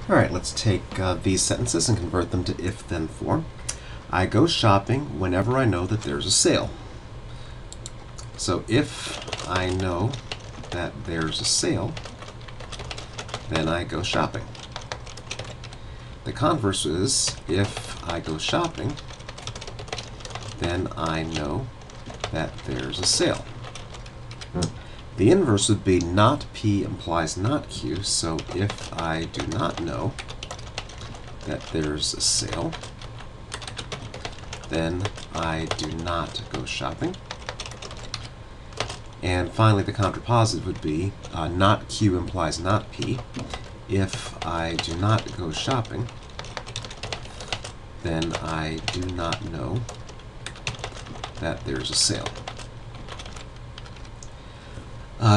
All right, let's take these sentences and convert them to if-then form. I go shopping whenever I know that there's a sale. So if I know that there's a sale, then I go shopping. The converse is, if I go shopping, then I know that there's a sale. The inverse would be not P implies not Q, so if I do not know that there's a sale, then I do not go shopping. And finally, the contrapositive would be not Q implies not P. If I do not go shopping, then I do not know that there's a sale.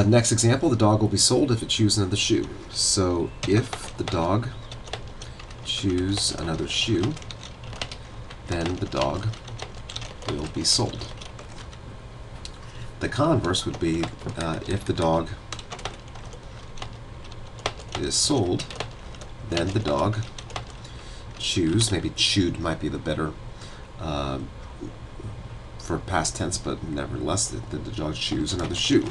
Next example, the dog will be sold if it chews another shoe. So if the dog chews another shoe, then the dog will be sold. The converse would be if the dog is sold, then the dog chews. Maybe chewed might be the better for past tense, but nevertheless, the dog chews another shoe.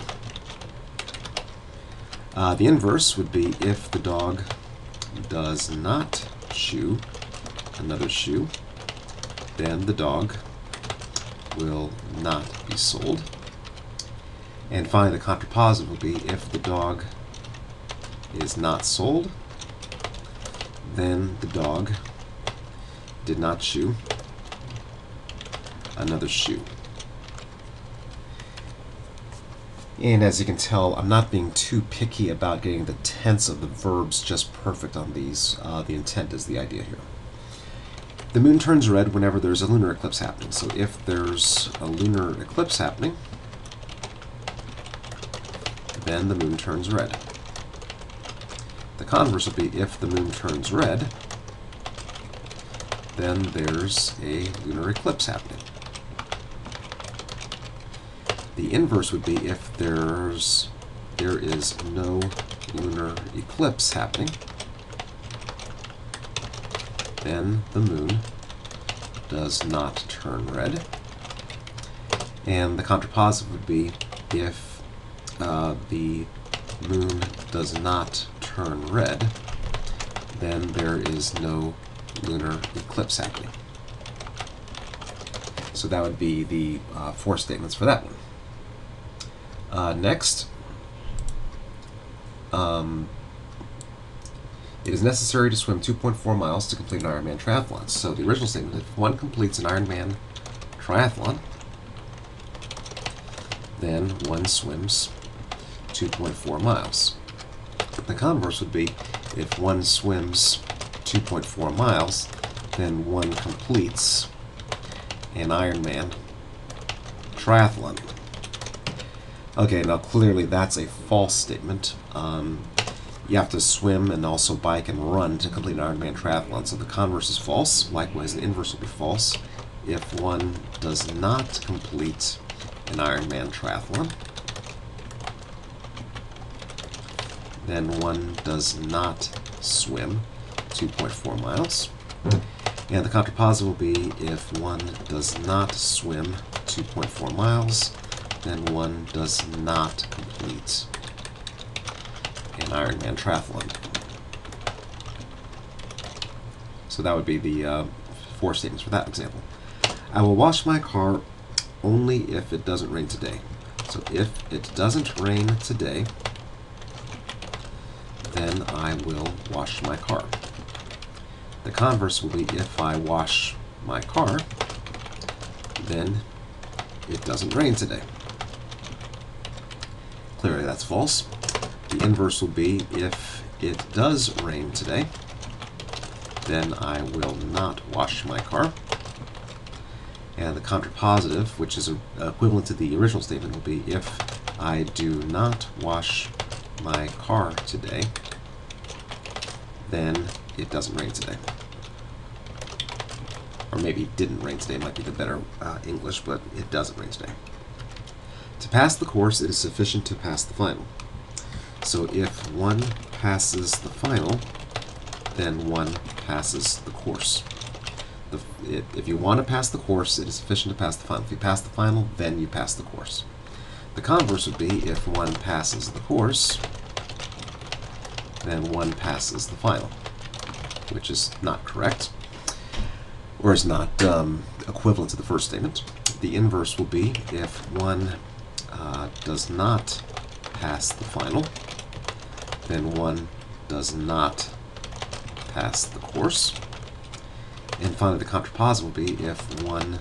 The inverse would be if the dog does not chew another shoe, then the dog will not be sold. And finally, the contrapositive would be if the dog is not sold, then the dog did not chew another shoe. And as you can tell, I'm not being too picky about getting the tense of the verbs just perfect on these. The intent is the idea here. The moon turns red whenever there's a lunar eclipse happening. So if there's a lunar eclipse happening, then the moon turns red. The converse would be if the moon turns red, then there's a lunar eclipse happening. The inverse would be if there is no lunar eclipse happening, then the moon does not turn red. And the contrapositive would be if the moon does not turn red, then there is no lunar eclipse happening. So that would be the four statements for that one. Next, it is necessary to swim 2.4 miles to complete an Ironman triathlon. So the original statement, if one completes an Ironman triathlon, then one swims 2.4 miles. The converse would be if one swims 2.4 miles, then one completes an Ironman triathlon. Okay, now clearly that's a false statement. You have to swim and also bike and run to complete an Ironman triathlon, so the converse is false. Likewise, the inverse will be false if one does not complete an Ironman triathlon. Then one does not swim 2.4 miles. And the contrapositive will be if one does not swim 2.4 miles, then one does not complete an Ironman triathlon. So that would be the four statements for that example. I will wash my car only if it doesn't rain today. So if it doesn't rain today, then I will wash my car. The converse will be if I wash my car, then it doesn't rain today. Clearly that's false. The inverse will be if it does rain today, then I will not wash my car. And the contrapositive, which is equivalent to the original statement, will be if I do not wash my car today, then it doesn't rain today. Or maybe it didn't rain today might be the better English, but it doesn't rain today. To pass the course, it is sufficient to pass the final. So if one passes the final, then one passes the course. If you want to pass the course, it is sufficient to pass the final. If you pass the final, then you pass the course. The converse would be if one passes the course, then one passes the final, which is not correct, or is not equivalent to the first statement. The inverse will be if one does not pass the final, then one does not pass the course. And finally, the contrapositive will be if one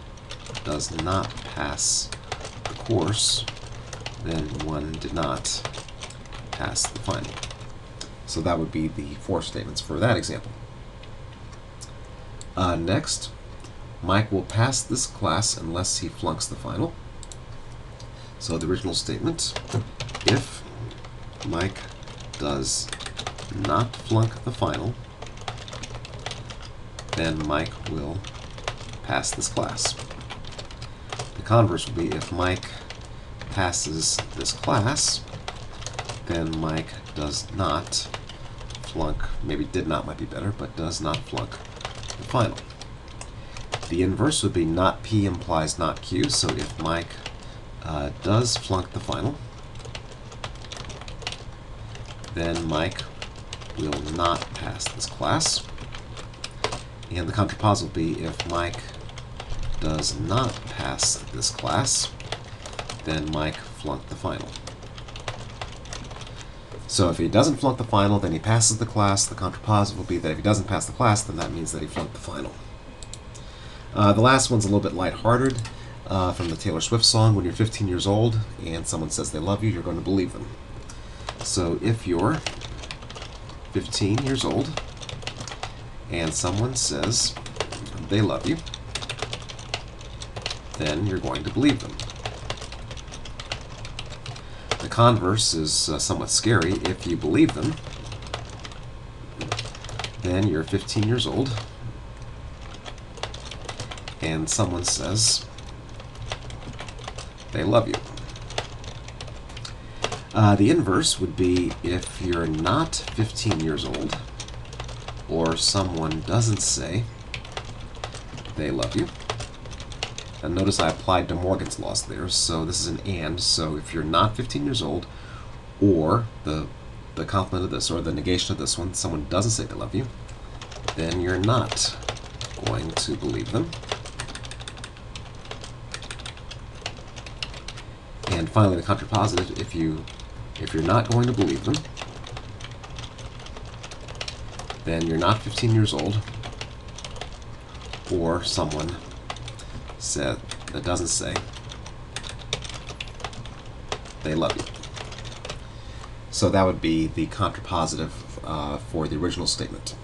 does not pass the course, then one did not pass the final. So that would be the four statements for that example. Next, Mike will pass this class unless he flunks the final. So the original statement, if Mike does not flunk the final, then Mike will pass this class. The converse will be if Mike passes this class, then Mike does not flunk, maybe did not might be better, but does not flunk the final. The inverse would be not P implies not Q, so if Mike does flunk the final, then Mike will not pass this class. And the contrapositive will be if Mike does not pass this class, then Mike flunked the final. So if he doesn't flunk the final, then he passes the class. The contrapositive will be that if he doesn't pass the class, then that means that he flunked the final. The last one's a little bit lighthearted, from the Taylor Swift song, when you're 15 years old and someone says they love you, you're going to believe them. So if you're 15 years old and someone says they love you, then you're going to believe them. The converse is somewhat scary. If you believe them, then you're 15 years old and someone says they love you. The inverse would be if you're not 15 years old or someone doesn't say they love you. And notice I applied De Morgan's laws there, so this is an and. So if you're not 15 years old, or the complement of this, or the negation of this one, someone doesn't say they love you, then you're not going to believe them. And finally, the contrapositive, if you're not going to believe them, then you're not 15 years old, or someone that doesn't say they love you. So that would be the contrapositive for the original statement.